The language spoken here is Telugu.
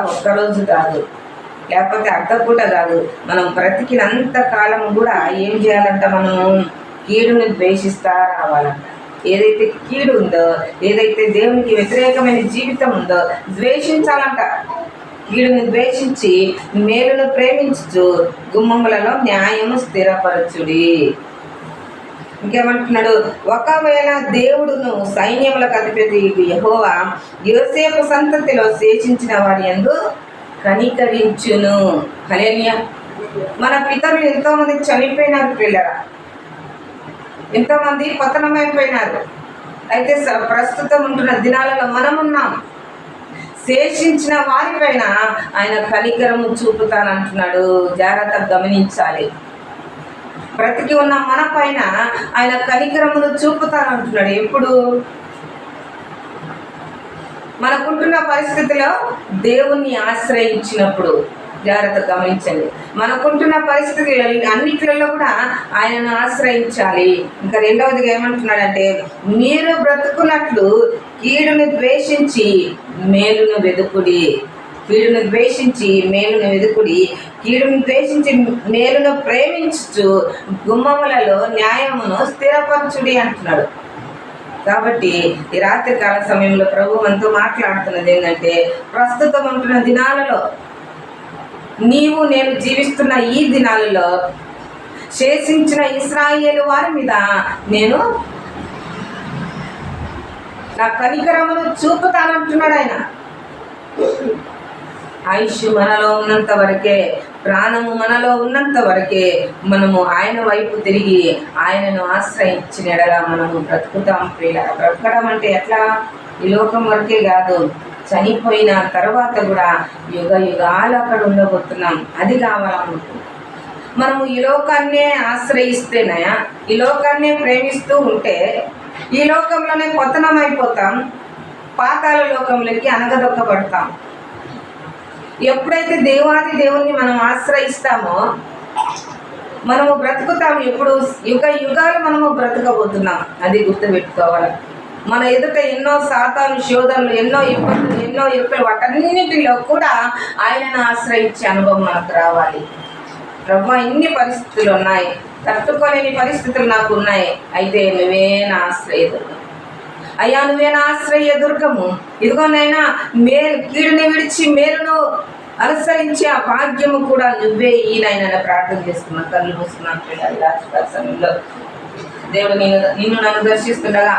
ఒక్కరోజు కాదు, లేకపోతే అర్ధపూట కాదు, మనం బ్రతికినంత కాలం కూడా ఏం చేయాలంట? మనము కీడుని ద్వేషిస్తా రావాలంట. ఏదైతే కీడు ఉందో, ఏదైతే దేవునికి వ్యతిరేకమైన జీవితం ఉందో ద్వేషించాలంట. కీడుని ద్వేషించి మేలును ప్రేమించు, గుమ్మములలో న్యాయము స్థిరపరచుడి. ఇంకేమంటున్నాడు? ఒకవేళ దేవుడును సైన్యములకు అధిపతి యెహోవా యోసేపు సంతతిలో శేషించిన వారి యందు కనికరించును. హల్లెలూయా. మన పితరులు ఎంతోమంది చనిపోయినారు పిల్లరా, ఎంతోమంది పతనమైపోయినారు. అయితే ప్రస్తుతం ఉంటున్న దినాలలో మనమున్నాం. శేషించిన వారిపైన ఆయన కనికరము చూపుతానంటున్నాడు. జాగ్రత్తగా గమనించాలి. బ్రతికి ఉన్న మన పైన ఆయన కనికరమును చూపుతానంటున్నాడు. ఎప్పుడు? మనకుంటున్న పరిస్థితిలో దేవుణ్ణి ఆశ్రయించినప్పుడు. జాగ్రత్త గమనించండి. మనకుంటున్న పరిస్థితి అన్నిట్లలో కూడా ఆయనను ఆశ్రయించాలి. ఇంకా రెండవదిగా ఏమంటున్నాడంటే, మీరు బ్రతుకున్నట్లు కీడును ద్వేషించి మేలును వెదుకుడి. కీడును ద్వేషించి మేలును వెదుకుడి, కీడును ద్వేషించి మేలును ప్రేమించు, గుమ్మములలో న్యాయమును స్థిరపరచుడి అంటున్నాడు. కాబట్టి ఈ రాత్రికాల సమయంలో ప్రభు మనతో మాట్లాడుతున్నది ఏంటంటే, ప్రస్తుతం ఉంటున్న దినాలలో, నీవు నేను జీవిస్తున్న ఈ దినాలలో శేషించిన ఇశ్రాయేలు వారి మీద నేను నా కనికరమును చూపుతానంటున్నాడు ఆయన. ఆయుష్ మనలో ఉన్నంత వరకే, ప్రాణము మనలో ఉన్నంత వరకే మనము ఆయన వైపు తిరిగి ఆయనను ఆశ్రయించిన ఎడలా మనము బ్రతుకుతాం. బ్రతకడం అంటే ఎట్లా? ఈ లోకం వరకే కాదు, చనిపోయిన తర్వాత కూడా యుగ యుగాలు అక్కడ ఉండబోతున్నాం. అది కావాలనుకుంటున్నాం. మనము ఈ లోకాన్నే ఆశ్రయిస్తేనయా, ఈ లోకాన్నే ప్రేమిస్తూ ఉంటే ఈ లోకంలోనే పతనం అయిపోతాం, పాతాళ లోకంలోకి అనగదొక్కబడతాం. ఎప్పుడైతే దేవాది దేవుణ్ణి మనం ఆశ్రయిస్తామో మనము బ్రతుకుతాము. ఎప్పుడు? యుగ యుగాలు మనము బ్రతకబోతున్నాం. అది గుర్తుపెట్టుకోవాలి. మన ఎదుట ఎన్నో సాతాను శోధనలు, ఎన్నో ఇబ్బందులు, ఎన్నో ఇరుకులు, వాటన్నిటిలో కూడా ఆయనను ఆశ్రయించే అనుభవం మనకు రావాలి. ప్రభువా, ఇన్ని పరిస్థితులు ఉన్నాయి, తట్టుకోలేని పరిస్థితులు నాకు ఉన్నాయి, అయితే నువ్వే నా ఆశ్రయదుర్గం. అయ్యా, నువ్వే నా ఆశ్రయ దుర్గము. ఇదిగోనైనా కీడుని విడిచి మేలును అనుసరించే ఆ భాగ్యము కూడా నువ్వే ఈయనైనా ప్రార్థన చేసుకున్నా. కళ్ళు మూసుకున్నాను సమయంలో దేవుడు నిన్ను నన్ను దర్శిస్తుండగా